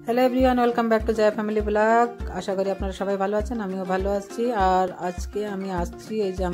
Hello everyone, welcome back to Jaya family vlog. আশা করি আপনারা সবাই ভালো আছেন, আমিও ভালো আছি। আর আজকে আমি আসছি এই যে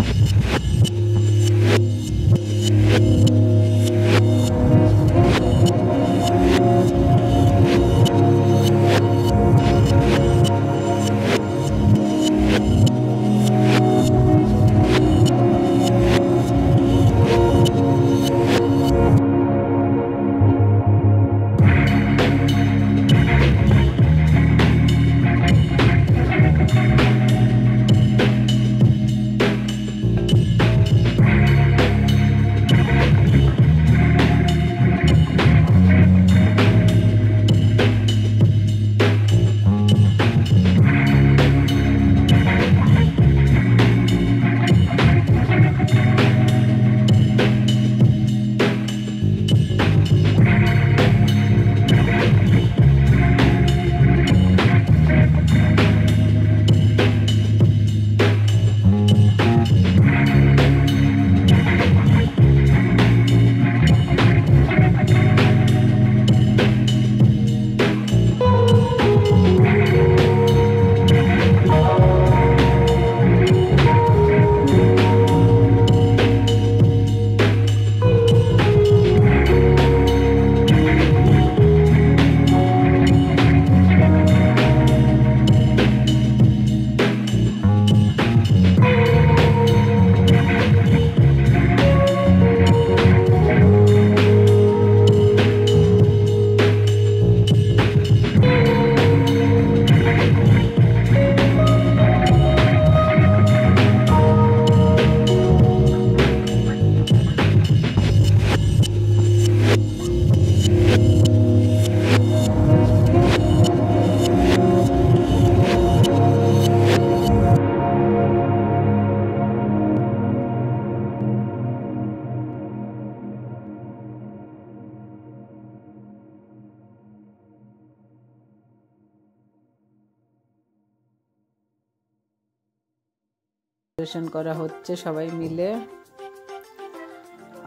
সেলিব্রেশন করা হচ্ছে সবাই মিলে।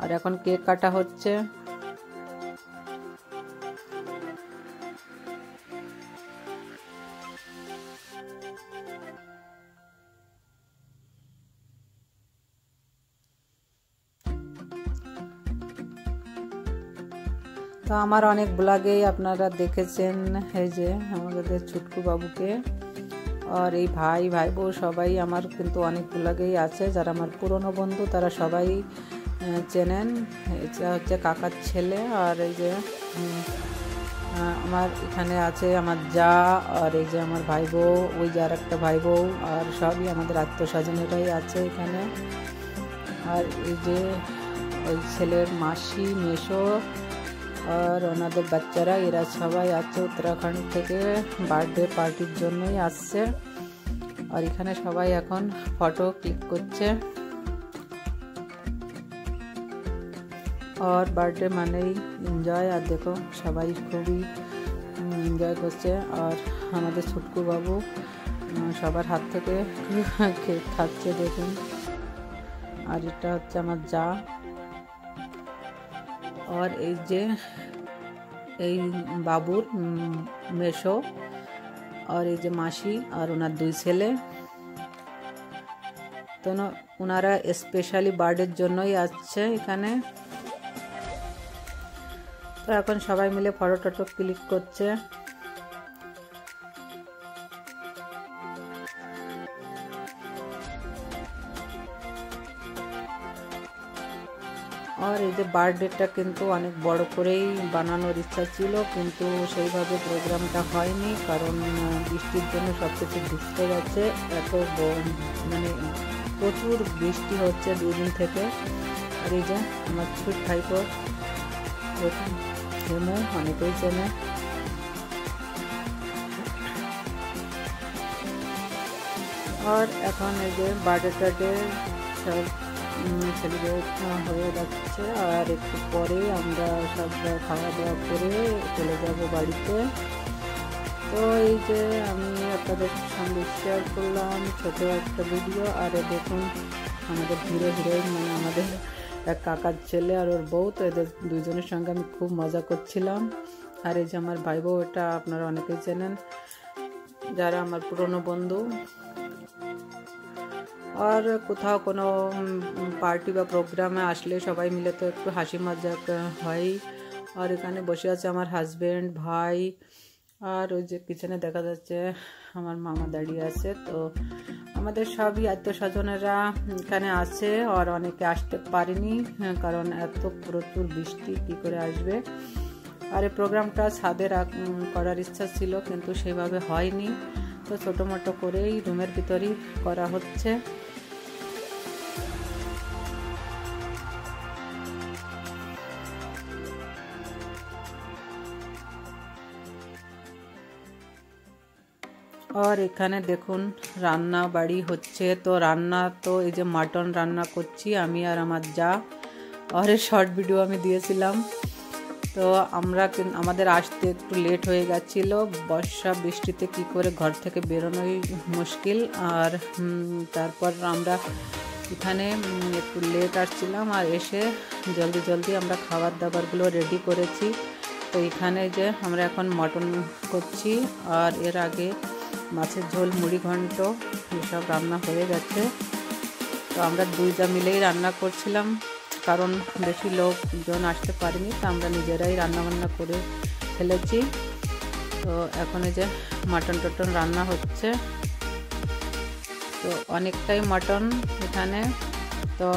আর এখন কেক কাটা হচ্ছে। তো আমার অনেক ব্লগেই আপনারা দেখেছেন এই যে আমাদের ছুটকু বাবুকে। আর এই ভাই বউ সবাই আমার কিন্তু অনেক ব্লগেই আছে, যারা আমার পুরনো বন্ধু তারা সবাই চেনেন। এটা হচ্ছে কাকার ছেলে। আর এই যে আমার এখানে আছে আমার যা, আর এই যে আমার ভাই বউ, ওই যে আর একটা ভাই বউ, আর সবই আমাদের আত্মস্বজনেরাই আছে এখানে। আর এই যে ওই ছেলের মাসি, মেসো আর ওনাদের বাচ্চারা, এরা সবাই আছে উত্তরাখণ্ড থেকে, বার্থডে পার্টির জন্যই আসছে। আর এখানে সবাই এখন ফটো ক্লিক করছে। আর বার্থডে মানেই এনজয়। আর দেখো সবাই খুবই এনজয় করছে। আর আমাদের ছুটকু বাবু সবার হাত থেকে কেক খাচ্ছে দেখুন। আর এটা হচ্ছে আমার যা। আর এই যে এই বাবুর মেসো, আর এই যে মাসি আর ওনার দুই ছেলে। তো ওনারা স্পেশালি বার্থডের জন্যই আসছে এখানে। তো এখন সবাই মিলে ফটো টটো ক্লিক করছে। আর এই যে বার্থডেটা কিন্তু অনেক বড় করেই বানানোর ইচ্ছা ছিল, কিন্তু সেইভাবে প্রোগ্রামটা হয়নি, কারণ বৃষ্টির জন্য সব কিছু ভিজতে গেছে। এত মানে প্রচুর বৃষ্টি হচ্ছে দুদিন থেকে। আর এই যে আমার ছোট ভাইপো হেমু, অনেকেই চেনে। আর এখন এই যে বার্থডে সব সেলিব্রেট হয়ে যাচ্ছে। আর একটু পরে আমরা সব খাওয়া দাওয়া করে চলে যাব বাড়িতে। তো এই যে আমি আপনাদের সঙ্গে শেয়ার করলাম ছোট একটা ভিডিও। আর দেখুন আমাদের হিরোইন মানে আমাদের এক কাকার ছেলে আর ওর বউ, তো এদের দুজনের সঙ্গে আমি খুব মজা করছিলাম। আর এই যে আমার ভাই বউ, এটা আপনারা অনেকেই চেনেন যারা আমার পুরনো বন্ধু। আর কোথাও কোনো পার্টি বা প্রোগ্রামে আসলে সবাই মিলে তো একটু হাসি মজাক হয়। আর এখানে বসে আছে আমার হাজব্যান্ড, ভাই, আর ওই যে পিছনে দেখা যাচ্ছে আমার মামা দাঁড়িয়ে আছে। তো আমাদের সবই আত্মীয়স্বজনেরা এখানে আছে, আর অনেকে আসতে পারেনি কারণ এত প্রচুর বৃষ্টি, কী করে আসবে। আর এই প্রোগ্রামটা ছাদে করার ইচ্ছা ছিল কিন্তু সেভাবে হয়নি, তো ছোটো মোটো করেই রুমের ভিতরেই করা হচ্ছে। আর এখানে দেখুন রান্না বাড়ি হচ্ছে। তো রান্না তো এই যে মাটন রান্না করছি আমি আর আমার যা, আর শর্ট ভিডিও আমি দিয়েছিলাম। তো আমাদের আসতে একটু লেট হয়ে গেছিলো, বর্ষা বৃষ্টিতে কি করে ঘর থেকে বেরোনোই মুশকিল। আর তারপর আমরা এখানে একটু লেট আসছিলাম, আর এসে জলদি জলদি আমরা খাবার দাবারগুলো রেডি করেছি। তো এখানে যে আমরা এখন মটন করছি, আর এর আগে মাছের ঝোল, মুড়ি ঘন্ট এসব রান্না হয়ে গেছে। তো আমরা দুইটা মিলেই রান্না করছিলাম কারণ বেশি লোকজন আসতে পারেনি, তো আমরা নিজেরাই রান্নাবান্না করে ফেলেছি। তো এখন এই যে মাটন টটন রান্না হচ্ছে। তো অনেকটাই মাটন এখানে, তো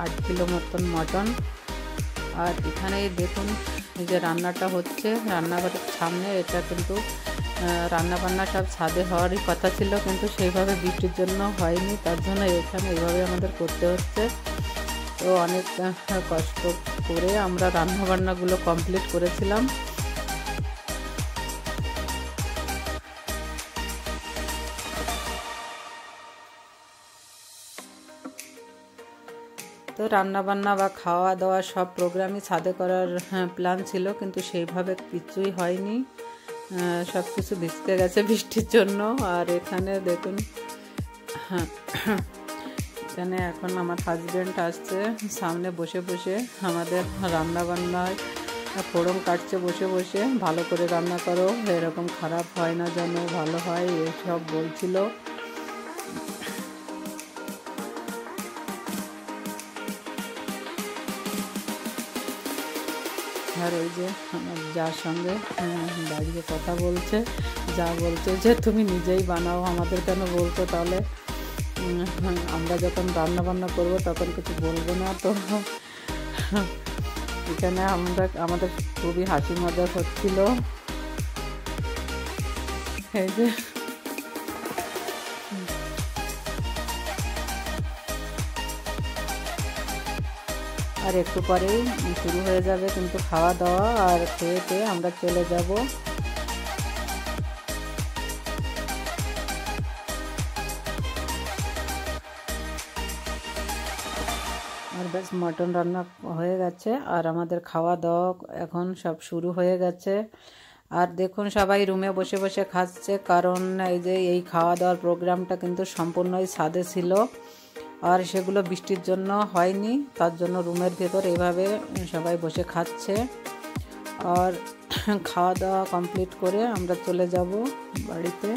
8 কিলো মতন মাটন। আর এখানে দেখুন এই যে রান্নাটা হচ্ছে রান্নাঘরের সামনে। এটা কিন্তু রান্নাবান্না সব ছাদে হওয়ারই কথা ছিল, কিন্তু সেইভাবে বৃষ্টির জন্য হয়নি, তার জন্য এখানে এইভাবে আমাদের করতে হচ্ছে। তো অনেক কষ্ট করে আমরা রান্নাবান্নাগুলো কমপ্লিট করেছিলাম। তো রান্নাবান্না বা খাওয়া দাওয়া সব প্রোগ্রামই ছাদে করার প্ল্যান ছিল, কিন্তু সেইভাবে কিছুই হয়নি, সব কিছু ভিজতে গেছে বৃষ্টির জন্য। আর এখানে দেখুন এখানে এখন আমার হাজব্যান্ড আসছে, সামনে বসে বসে আমাদের রান্নাবান্নায় ফোড়ন কাটছে বসে বসে। ভালো করে রান্না করো, এরকম খারাপ হয় না যেন, ভালো হয় এসব বলছিল। আর ওই যে আমার যার সঙ্গে দাঁড়িয়ে কথা বলছে, যা বলছে যে তুমি নিজেই বানাও, আমাদের কেন বলছো, তাহলে আমরা যখন রান্না বান্না করবো তখন কিছু বলবো না। তো এখানে আমাদের খুবই হাসি মজা হচ্ছিল। এই যে আর একটু পরেই শুরু হয়ে যাবে কিন্তু খাওয়া দাওয়া, আর খেয়ে আমরা চলে যাব। আর বেশ মটন রান্না হয়ে গেছে, আর আমাদের খাওয়া দাওয়া এখন সব শুরু হয়ে গেছে। আর দেখুন সবাই রুমে বসে বসে খাচ্ছে, কারণ এই যে এই খাওয়া দাওয়ার প্রোগ্রামটা কিন্তু সম্পূর্ণই ছাদে ছিল, আর সেগুলো বৃষ্টির জন্য হয়নি, তার জন্য রুমের ভেতর এভাবে সবাই বসে খাচ্ছে। আর খাওয়া দাওয়া কমপ্লিট করে আমরা চলে যাব বাড়িতে।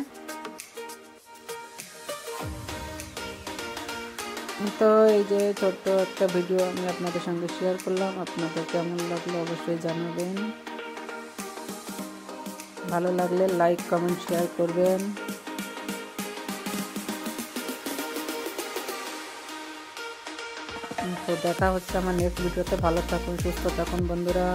তো এই যে ছোট্ট একটা ভিডিও আমি আপনাদের সঙ্গে শেয়ার করলাম, আপনাদের কেমন লাগলো অবশ্যই জানাবেন। ভালো লাগলে লাইক, কমেন্ট, শেয়ার করবেন। তো দেখা হচ্ছে আমার নেক্সট ভিডিওতে। ভালো থাকুন, সুস্থ থাকুন বন্ধুরা।